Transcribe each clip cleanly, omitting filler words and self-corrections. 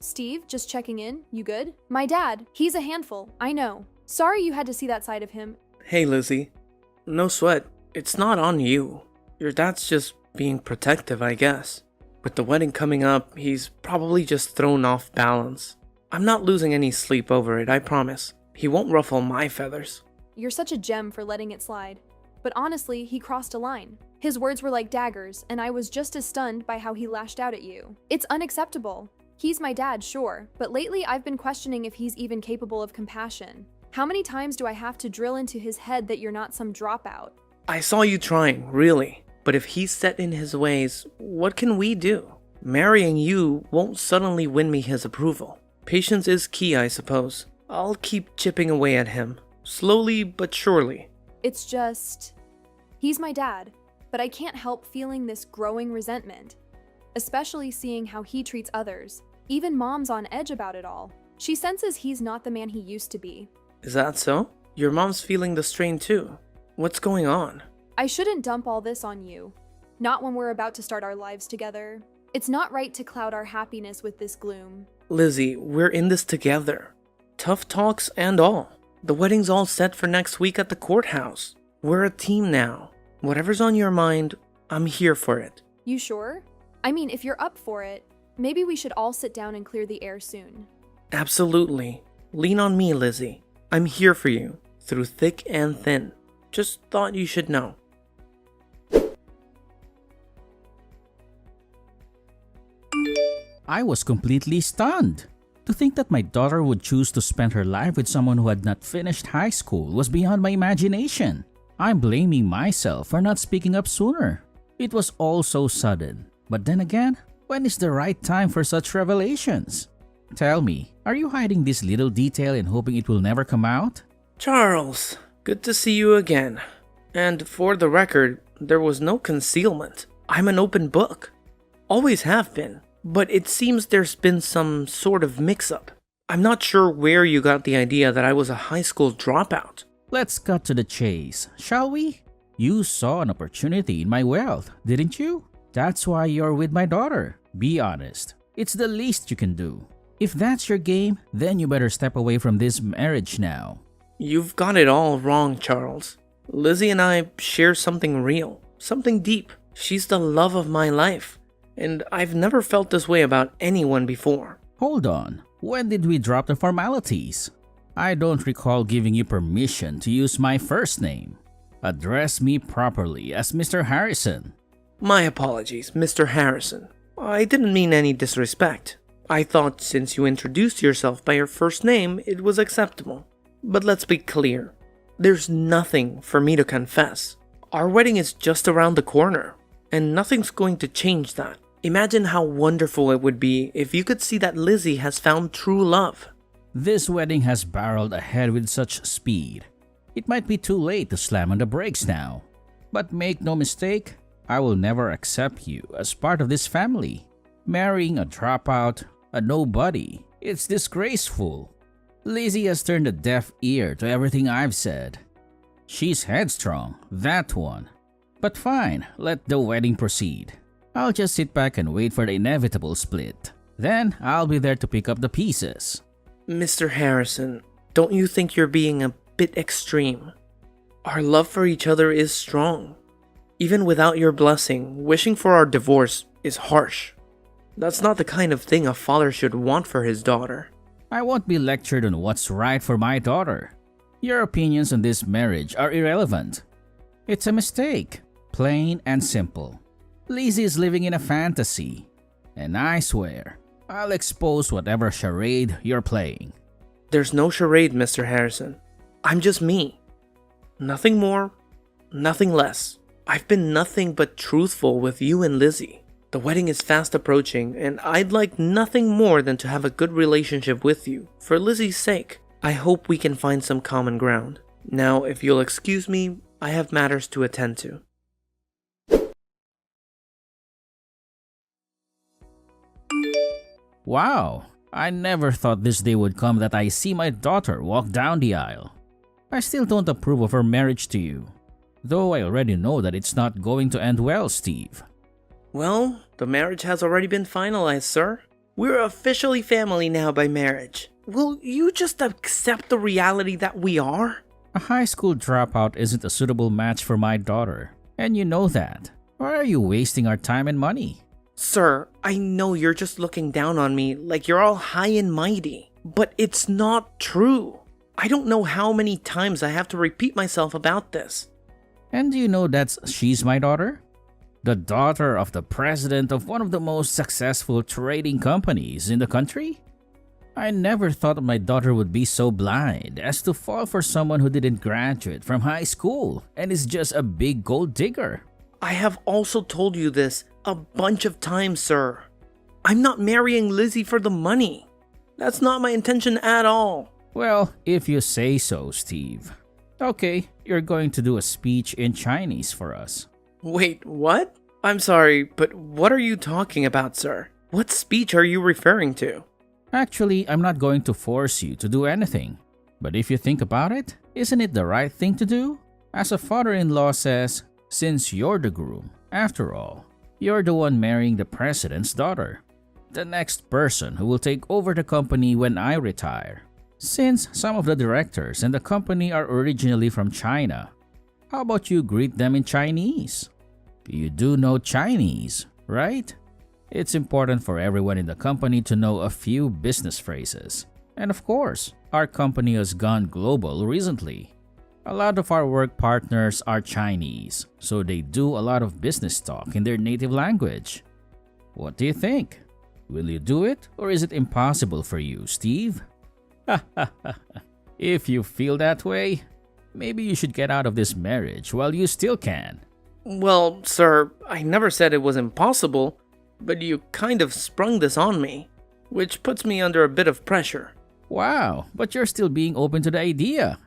Steve, just checking in. You good? My dad, he's a handful, I know. Sorry you had to see that side of him. Hey, Lizzie. No sweat. It's not on you. Your dad's just being protective, I guess. With the wedding coming up, he's probably just thrown off balance. I'm not losing any sleep over it, I promise. He won't ruffle my feathers. You're such a gem for letting it slide. But honestly, he crossed a line. His words were like daggers, and I was just as stunned by how he lashed out at you. It's unacceptable. He's my dad, sure, but lately I've been questioning if he's even capable of compassion. How many times do I have to drill into his head that you're not some dropout? I saw you trying, really. But if he's set in his ways, what can we do? Marrying you won't suddenly win me his approval. Patience is key, I suppose. I'll keep chipping away at him, slowly but surely. It's just... he's my dad, but I can't help feeling this growing resentment. Especially seeing how he treats others. Even Mom's on edge about it all. She senses he's not the man he used to be. Is that so? Your mom's feeling the strain too. What's going on? I shouldn't dump all this on you. Not when we're about to start our lives together. It's not right to cloud our happiness with this gloom. Lizzie, we're in this together. Tough talks and all. The wedding's all set for next week at the courthouse. We're a team now. Whatever's on your mind, I'm here for it. You sure? I mean, if you're up for it, maybe we should all sit down and clear the air soon. Absolutely. Lean on me, Lizzie. I'm here for you, through thick and thin. Just thought you should know. I was completely stunned. To think that my daughter would choose to spend her life with someone who had not finished high school was beyond my imagination. I'm blaming myself for not speaking up sooner. It was all so sudden. But then again, when is the right time for such revelations? Tell me, are you hiding this little detail and hoping it will never come out? Charles, good to see you again. And for the record, there was no concealment. I'm an open book. Always have been. But it seems there's been some sort of mix-up. I'm not sure where you got the idea that I was a high school dropout. Let's cut to the chase, shall we? You saw an opportunity in my wealth, didn't you? That's why you're with my daughter. Be honest. It's the least you can do. If that's your game, then you better step away from this marriage now. You've got it all wrong, Charles. Lizzie and I share something real, something deep. She's the love of my life. And I've never felt this way about anyone before. Hold on. When did we drop the formalities? I don't recall giving you permission to use my first name. Address me properly as Mr. Harrison. My apologies, Mr. Harrison. I didn't mean any disrespect. I thought since you introduced yourself by your first name, it was acceptable. But let's be clear. There's nothing for me to confess. Our wedding is just around the corner, and nothing's going to change that. Imagine how wonderful it would be if you could see that Lizzie has found true love. This wedding has barreled ahead with such speed. It might be too late to slam on the brakes now. But make no mistake, I will never accept you as part of this family. Marrying a dropout, a nobody, it's disgraceful. Lizzie has turned a deaf ear to everything I've said. She's headstrong, that one. But fine, let the wedding proceed. I'll just sit back and wait for the inevitable split. Then I'll be there to pick up the pieces. Mr. Harrison, don't you think you're being a bit extreme? Our love for each other is strong. Even without your blessing, wishing for our divorce is harsh. That's not the kind of thing a father should want for his daughter. I won't be lectured on what's right for my daughter. Your opinions on this marriage are irrelevant. It's a mistake, plain and simple. Lizzie is living in a fantasy, and I swear, I'll expose whatever charade you're playing. There's no charade, Mr. Harrison. I'm just me. Nothing more, nothing less. I've been nothing but truthful with you and Lizzie. The wedding is fast approaching, and I'd like nothing more than to have a good relationship with you. For Lizzie's sake, I hope we can find some common ground. Now, if you'll excuse me, I have matters to attend to. Wow, I never thought this day would come that I see my daughter walk down the aisle. I still don't approve of her marriage to you, though I already know that it's not going to end well, Steve. Well, the marriage has already been finalized, sir. We're officially family now by marriage. Will you just accept the reality that we are? A high school dropout isn't a suitable match for my daughter, and you know that. Why are you wasting our time and money? Sir, I know you're just looking down on me like you're all high and mighty, but it's not true. I don't know how many times I have to repeat myself about this. And do you know that she's my daughter? The daughter of the president of one of the most successful trading companies in the country? I never thought my daughter would be so blind as to fall for someone who didn't graduate from high school and is just a big gold digger. I have also told you this a bunch of times, sir. I'm not marrying Lizzie for the money. That's not my intention at all. Well, if you say so, Steve. Okay, you're going to do a speech in Chinese for us. Wait, what? I'm sorry, but what are you talking about, sir? What speech are you referring to? Actually, I'm not going to force you to do anything. But if you think about it, isn't it the right thing to do? As a father-in-law says, since you're the groom, after all, you're the one marrying the president's daughter. The next person who will take over the company when I retire. Since some of the directors in the company are originally from China, how about you greet them in Chinese? You do know Chinese, right? It's important for everyone in the company to know a few business phrases. And of course, our company has gone global recently. A lot of our work partners are Chinese, so they do a lot of business talk in their native language. What do you think? Will you do it, or is it impossible for you, Steve? If you feel that way, maybe you should get out of this marriage while you still can. Well, sir, I never said it was impossible, but you kind of sprung this on me, which puts me under a bit of pressure. Wow, but you're still being open to the idea.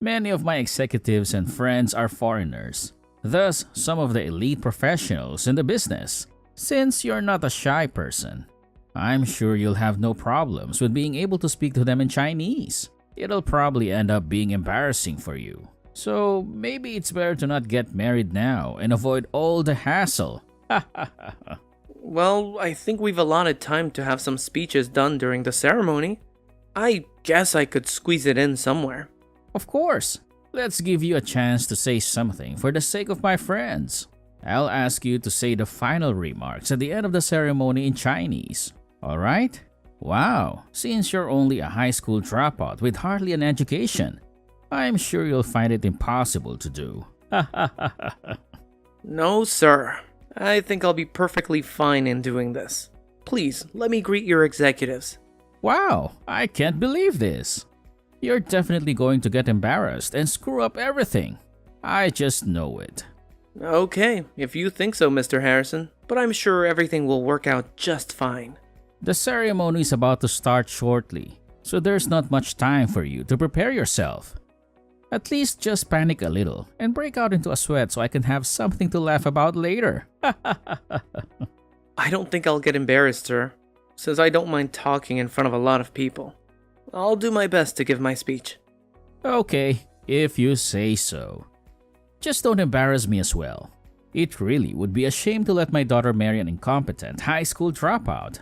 Many of my executives and friends are foreigners, thus some of the elite professionals in the business. Since you're not a shy person, I'm sure you'll have no problems with being able to speak to them in Chinese. It'll probably end up being embarrassing for you. So maybe it's better to not get married now and avoid all the hassle. Well, I think we've allotted time to have some speeches done during the ceremony. I guess I could squeeze it in somewhere. Of course. Let's give you a chance to say something for the sake of my friends. I'll ask you to say the final remarks at the end of the ceremony in Chinese. Alright? Wow, since you're only a high school dropout with hardly an education, I'm sure you'll find it impossible to do. No, sir. I think I'll be perfectly fine in doing this. Please, let me greet your executives. Wow, I can't believe this. You're definitely going to get embarrassed and screw up everything. I just know it. Okay, if you think so, Mr. Harrison, but I'm sure everything will work out just fine. The ceremony is about to start shortly, so there's not much time for you to prepare yourself. At least just panic a little and break out into a sweat so I can have something to laugh about later. I don't think I'll get embarrassed, sir, since I don't mind talking in front of a lot of people. I'll do my best to give my speech. Okay, if you say so. Just don't embarrass me as well. It really would be a shame to let my daughter marry an incompetent high school dropout.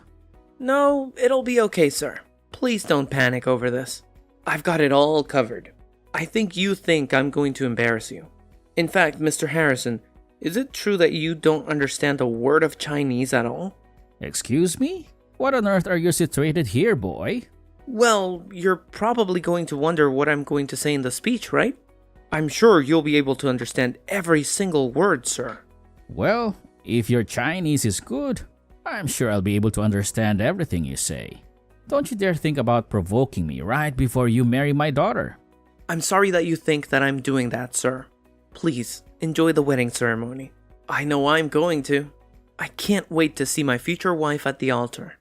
No, it'll be okay, sir. Please don't panic over this. I've got it all covered. I think you think I'm going to embarrass you. In fact, Mr. Harrison, is it true that you don't understand a word of Chinese at all? Excuse me? What on earth are you situated here, boy? Well, you're probably going to wonder what I'm going to say in the speech, right? I'm sure you'll be able to understand every single word, sir. Well, if your Chinese is good, I'm sure I'll be able to understand everything you say. Don't you dare think about provoking me right before you marry my daughter. I'm sorry that you think that I'm doing that, sir. Please, enjoy the wedding ceremony. I know I'm going to. I can't wait to see my future wife at the altar.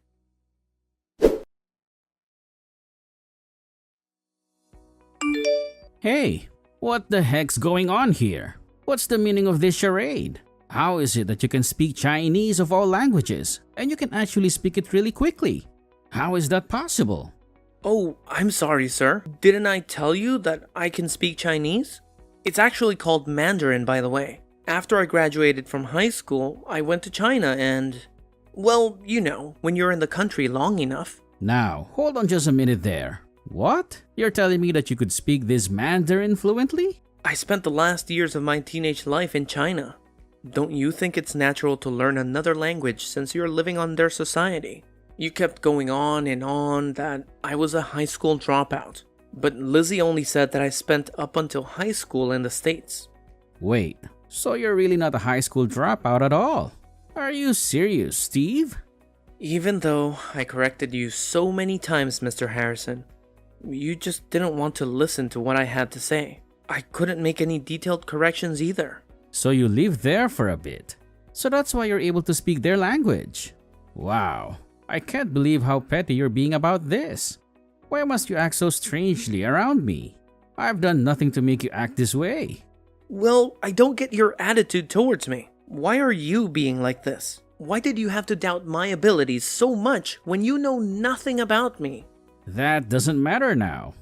Hey, what the heck's going on here? What's the meaning of this charade? How is it that you can speak Chinese of all languages, and you can actually speak it really quickly? How is that possible? Oh, I'm sorry, sir. Didn't I tell you that I can speak Chinese? It's actually called Mandarin, by the way. After I graduated from high school, I went to China and... Well, you know, when you're in the country long enough. Now, hold on just a minute there. What? You're telling me that you could speak this Mandarin fluently? I spent the last years of my teenage life in China. Don't you think it's natural to learn another language since you're living on their society? You kept going on and on that I was a high school dropout. But Lizzie only said that I spent up until high school in the States. Wait, so you're really not a high school dropout at all? Are you serious, Steve? Even though I corrected you so many times, Mr. Harrison, you just didn't want to listen to what I had to say. I couldn't make any detailed corrections either. So you lived there for a bit. So that's why you're able to speak their language. Wow, I can't believe how petty you're being about this. Why must you act so strangely around me? I've done nothing to make you act this way. Well, I don't get your attitude towards me. Why are you being like this? Why did you have to doubt my abilities so much when you know nothing about me? That doesn't matter now.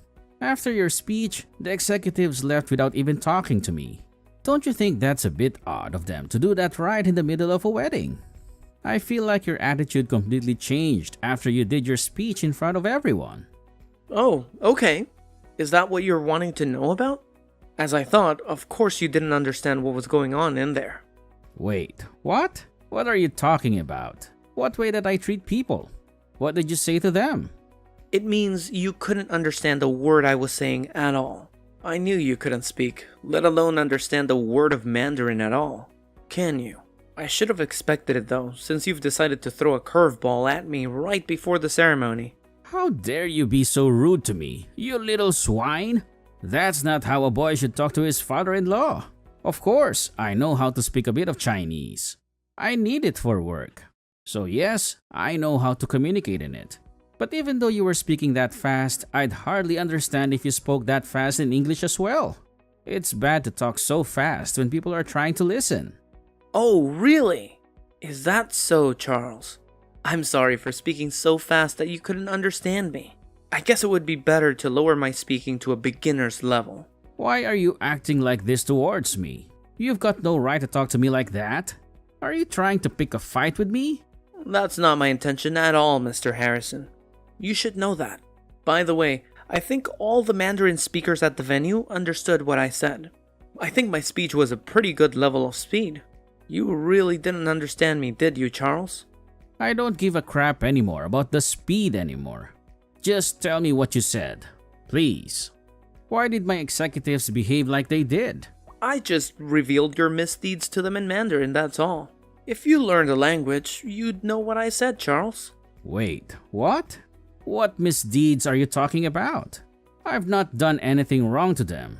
After your speech, the executives left without even talking to me. Don't you think that's a bit odd of them to do that right in the middle of a wedding? I feel like your attitude completely changed after you did your speech in front of everyone. Oh, okay. Is that what you're wanting to know about? As I thought, of course you didn't understand what was going on in there. Wait, what? What are you talking about? What way did I treat people? What did you say to them? It means you couldn't understand a word I was saying at all. I knew you couldn't speak, let alone understand a word of Mandarin at all. Can you? I should have expected it though, since you've decided to throw a curveball at me right before the ceremony. How dare you be so rude to me, you little swine? That's not how a boy should talk to his father-in-law. Of course, I know how to speak a bit of Chinese. I need it for work. So yes, I know how to communicate in it. But even though you were speaking that fast, I'd hardly understand if you spoke that fast in English as well. It's bad to talk so fast when people are trying to listen. Oh, really? Is that so, Charles? I'm sorry for speaking so fast that you couldn't understand me. I guess it would be better to lower my speaking to a beginner's level. Why are you acting like this towards me? You've got no right to talk to me like that. Are you trying to pick a fight with me? That's not my intention at all, Mr. Harrison. You should know that. By the way, I think all the Mandarin speakers at the venue understood what I said. I think my speech was a pretty good level of speed. You really didn't understand me, did you, Charles? I don't give a crap anymore about the speed anymore. Just tell me what you said, please. Why did my executives behave like they did? I just revealed your misdeeds to them in Mandarin, that's all. If you learned the language, you'd know what I said, Charles. Wait, what? What misdeeds are you talking about? I've not done anything wrong to them.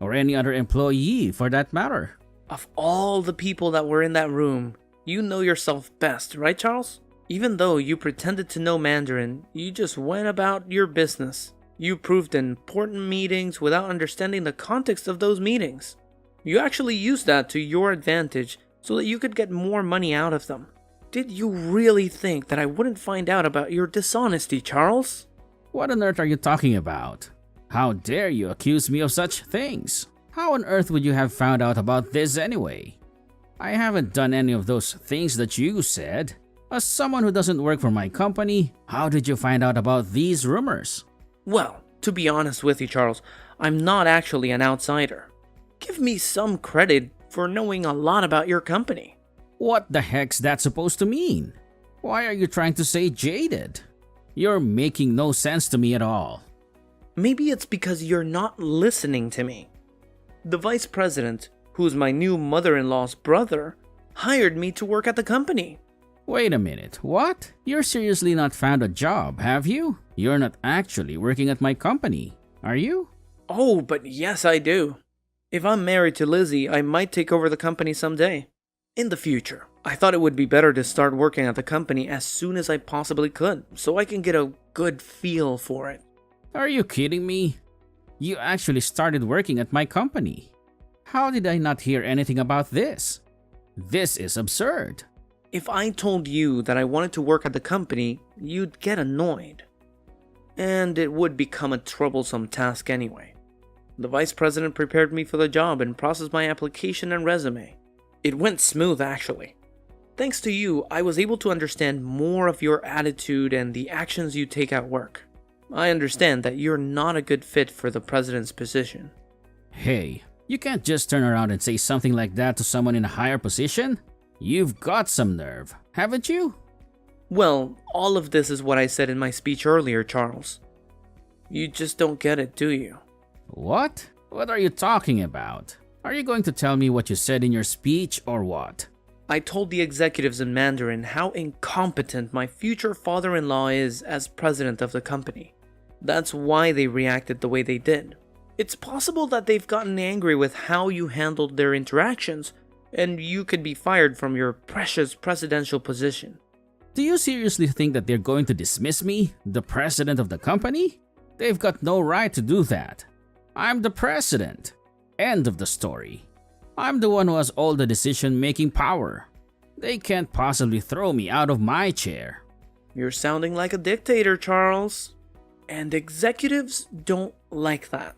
Or any other employee, for that matter. Of all the people that were in that room, you know yourself best, right, Charles? Even though you pretended to know Mandarin, you just went about your business. You proved important meetings without understanding the context of those meetings. You actually used that to your advantage so that you could get more money out of them. Did you really think that I wouldn't find out about your dishonesty, Charles? What on earth are you talking about? How dare you accuse me of such things? How on earth would you have found out about this anyway? I haven't done any of those things that you said. As someone who doesn't work for my company, how did you find out about these rumors? Well, to be honest with you, Charles, I'm not actually an outsider. Give me some credit for knowing a lot about your company. What the heck's that supposed to mean? Why are you trying to say jaded? You're making no sense to me at all. Maybe it's because you're not listening to me. The vice president, who's my new mother-in-law's brother, hired me to work at the company. Wait a minute, what? You're seriously not found a job, have you? You're not actually working at my company, are you? Oh, but yes I do. If I'm married to Lizzie, I might take over the company someday. In the future. I thought it would be better to start working at the company as soon as I possibly could, so I can get a good feel for it. Are you kidding me? You actually started working at my company. How did I not hear anything about this? This is absurd. If I told you that I wanted to work at the company, you'd get annoyed. And it would become a troublesome task anyway. The vice president prepared me for the job and processed my application and resume. It went smooth, actually. Thanks to you, I was able to understand more of your attitude and the actions you take at work. I understand that you're not a good fit for the president's position. Hey, you can't just turn around and say something like that to someone in a higher position. You've got some nerve, haven't you? Well, all of this is what I said in my speech earlier, Charles. You just don't get it, do you? What? What are you talking about? Are you going to tell me what you said in your speech or what? I told the executives in Mandarin how incompetent my future father-in-law is as president of the company. That's why they reacted the way they did. It's possible that they've gotten angry with how you handled their interactions, and you could be fired from your precious presidential position. Do you seriously think that they're going to dismiss me, the president of the company? They've got no right to do that. I'm the president. End of the story. I'm the one who has all the decision-making power. They can't possibly throw me out of my chair. You're sounding like a dictator, Charles. And executives don't like that.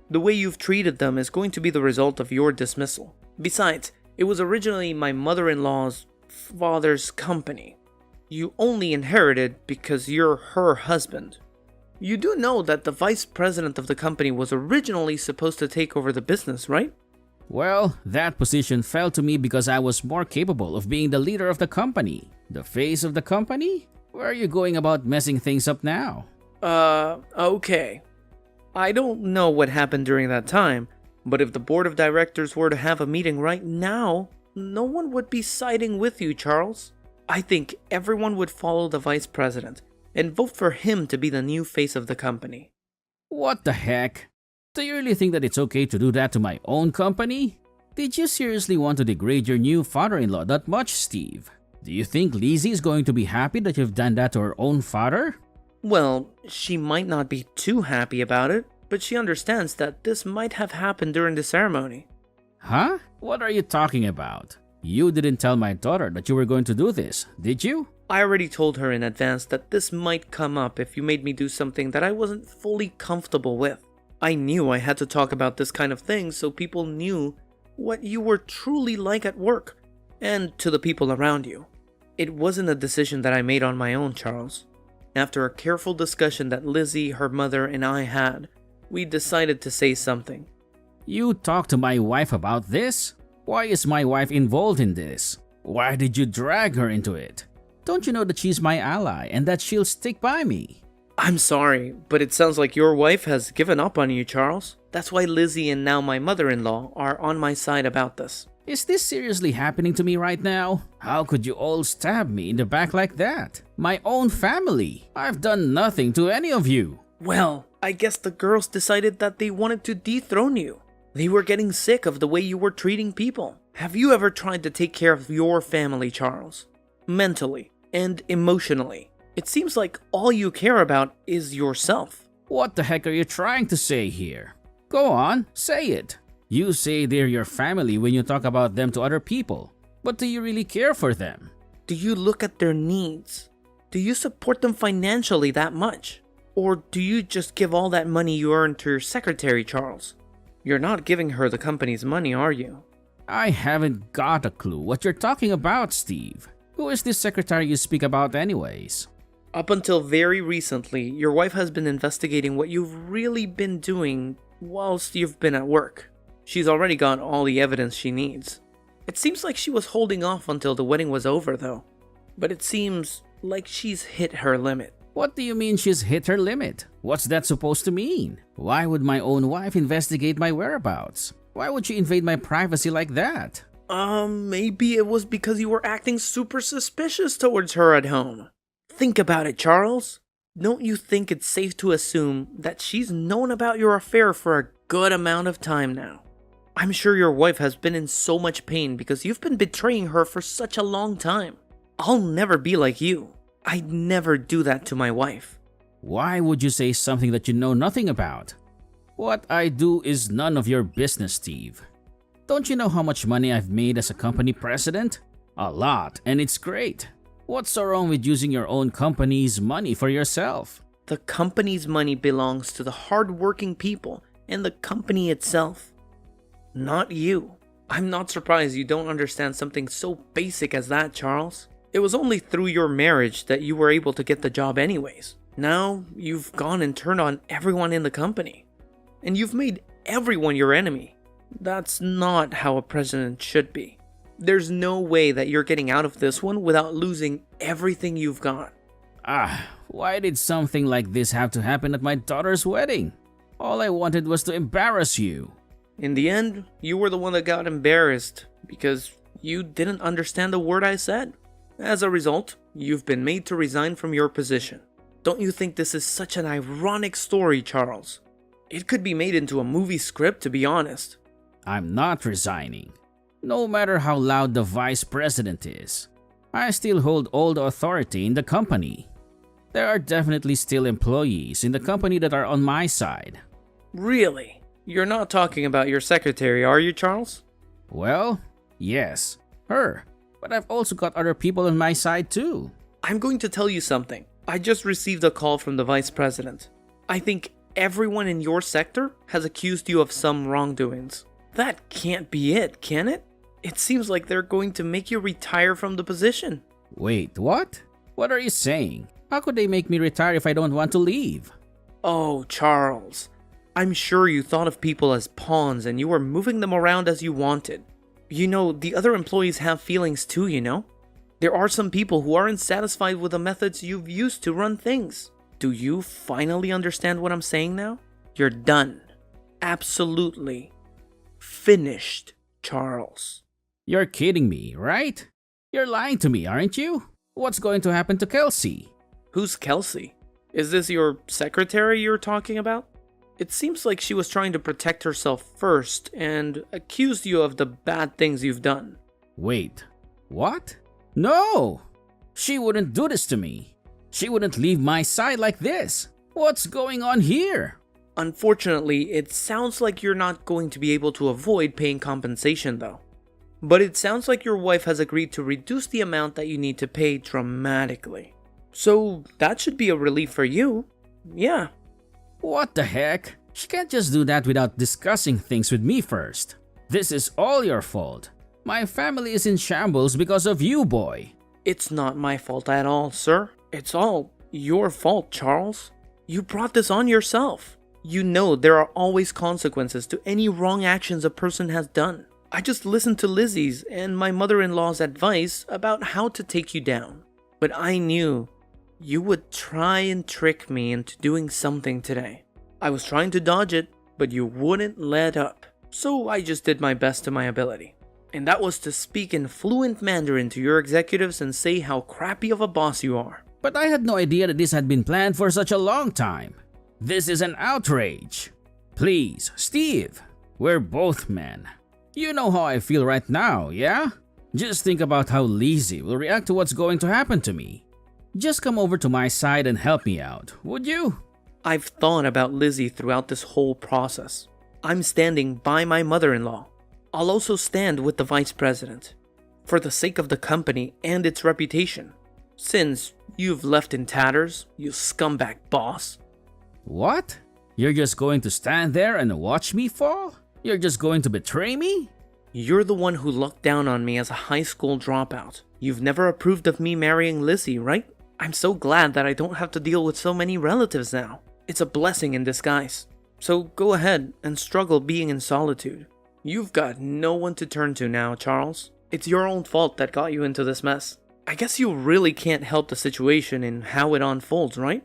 The way you've treated them is going to be the result of your dismissal. Besides, it was originally my mother-in-law's father's company. You only inherited because you're her husband. You do know that the vice president of the company was originally supposed to take over the business, right? Well, that position fell to me because I was more capable of being the leader of the company. The face of the company? Where are you going about messing things up now? Okay. I don't know what happened during that time, but if the board of directors were to have a meeting right now, no one would be siding with you, Charles. I think everyone would follow the vice president and vote for him to be the new face of the company. What the heck? Do you really think that it's okay to do that to my own company? Did you seriously want to degrade your new father-in-law that much, Steve? Do you think Lizzie is going to be happy that you've done that to her own father? Well, she might not be too happy about it, but she understands that this might have happened during the ceremony. Huh? What are you talking about? You didn't tell my daughter that you were going to do this, did you? I already told her in advance that this might come up if you made me do something that I wasn't fully comfortable with. I knew I had to talk about this kind of thing so people knew what you were truly like at work, and to the people around you. It wasn't a decision that I made on my own, Charles. After a careful discussion that Lizzie, her mother, and I had, we decided to say something. You talked to my wife about this? Why is my wife involved in this? Why did you drag her into it? Don't you know that she's my ally and that she'll stick by me? I'm sorry, but it sounds like your wife has given up on you, Charles. That's why Lizzie and now my mother-in-law are on my side about this. Is this seriously happening to me right now? How could you all stab me in the back like that? My own family. I've done nothing to any of you. Well, I guess the girls decided that they wanted to dethrone you. They were getting sick of the way you were treating people. Have you ever tried to take care of your family, Charles? Mentally and emotionally. It seems like all you care about is yourself. What the heck are you trying to say here? Go on, say it. You say they're your family when you talk about them to other people. But do you really care for them? Do you look at their needs? Do you support them financially that much? Or do you just give all that money you earn to your secretary, Charles? You're not giving her the company's money, are you? I haven't got a clue what you're talking about, Steve. Who is this secretary you speak about anyways? Up until very recently, your wife has been investigating what you've really been doing whilst you've been at work. She's already got all the evidence she needs. It seems like she was holding off until the wedding was over, though. But it seems like she's hit her limit. What do you mean she's hit her limit? What's that supposed to mean? Why would my own wife investigate my whereabouts? Why would she invade my privacy like that? Maybe it was because you were acting super suspicious towards her at home. Think about it, Charles. Don't you think it's safe to assume that she's known about your affair for a good amount of time now? I'm sure your wife has been in so much pain because you've been betraying her for such a long time. I'll never be like you. I'd never do that to my wife. Why would you say something that you know nothing about? What I do is none of your business, Steve. Don't you know how much money I've made as a company president? A lot, and it's great. What's so wrong with using your own company's money for yourself? The company's money belongs to the hardworking people and the company itself. Not you. I'm not surprised you don't understand something so basic as that, Charles. It was only through your marriage that you were able to get the job anyways. Now, you've gone and turned on everyone in the company. And you've made everyone your enemy. That's not how a president should be. There's no way that you're getting out of this one without losing everything you've got. Why did something like this have to happen at my daughter's wedding? All I wanted was to embarrass you. In the end, you were the one that got embarrassed because you didn't understand a word I said. As a result, you've been made to resign from your position. Don't you think this is such an ironic story, Charles? It could be made into a movie script, to be honest. I'm not resigning. No matter how loud the vice president is, I still hold all the authority in the company. There are definitely still employees in the company that are on my side. Really? You're not talking about your secretary, are you, Charles? Well, yes, her. But I've also got other people on my side too. I'm going to tell you something. I just received a call from the vice president. I think everyone in your sector has accused you of some wrongdoings. That can't be it, can it? It seems like they're going to make you retire from the position. Wait, what? What are you saying? How could they make me retire if I don't want to leave? Oh, Charles. I'm sure you thought of people as pawns and you were moving them around as you wanted. You know, the other employees have feelings too, you know? There are some people who aren't satisfied with the methods you've used to run things. Do you finally understand what I'm saying now? You're done. Absolutely. Finished, Charles. You're kidding me, right? You're lying to me, aren't you? What's going to happen to Kelsey? Who's Kelsey? Is this your secretary you're talking about? It seems like she was trying to protect herself first and accused you of the bad things you've done. Wait, what? No! She wouldn't do this to me. She wouldn't leave my side like this. What's going on here? Unfortunately, it sounds like you're not going to be able to avoid paying compensation though. But it sounds like your wife has agreed to reduce the amount that you need to pay dramatically. So that should be a relief for you. Yeah. What the heck? She can't just do that without discussing things with me first. This is all your fault. My family is in shambles because of you, boy. It's not my fault at all, sir. It's all your fault, Charles. You brought this on yourself. You know there are always consequences to any wrong actions a person has done. I just listened to Lizzie's and my mother-in-law's advice about how to take you down. But I knew you would try and trick me into doing something today. I was trying to dodge it, but you wouldn't let up. So I just did my best to my ability. And that was to speak in fluent Mandarin to your executives and say how crappy of a boss you are. But I had no idea that this had been planned for such a long time. This is an outrage. Please, Steve, we're both men. You know how I feel right now, yeah? Just think about how Lizzie will react to what's going to happen to me. Just come over to my side and help me out, would you? I've thought about Lizzie throughout this whole process. I'm standing by my mother-in-law. I'll also stand with the vice president. For the sake of the company and its reputation. Since you've left in tatters, you scumbag boss. What? You're just going to stand there and watch me fall? You're just going to betray me? You're the one who looked down on me as a high school dropout. You've never approved of me marrying Lizzie, right? I'm so glad that I don't have to deal with so many relatives now. It's a blessing in disguise. So go ahead and struggle being in solitude. You've got no one to turn to now, Charles. It's your own fault that got you into this mess. I guess you really can't help the situation in how it unfolds, right?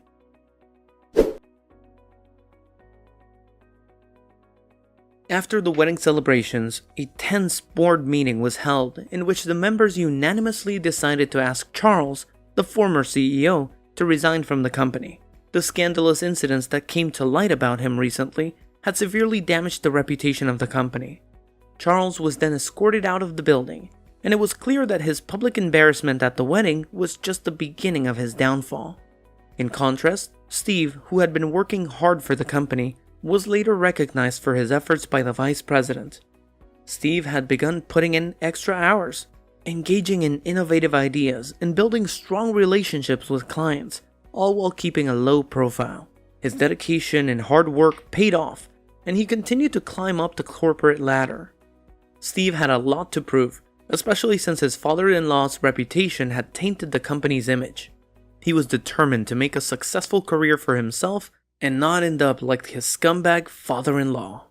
After the wedding celebrations, a tense board meeting was held in which the members unanimously decided to ask Charles, the former CEO, to resign from the company. The scandalous incidents that came to light about him recently had severely damaged the reputation of the company. Charles was then escorted out of the building, and it was clear that his public embarrassment at the wedding was just the beginning of his downfall. In contrast, Steve, who had been working hard for the company, was later recognized for his efforts by the vice president. Steve had begun putting in extra hours, engaging in innovative ideas and building strong relationships with clients, all while keeping a low profile. His dedication and hard work paid off, and he continued to climb up the corporate ladder. Steve had a lot to prove, especially since his father-in-law's reputation had tainted the company's image. He was determined to make a successful career for himself and not end up like his scumbag father-in-law.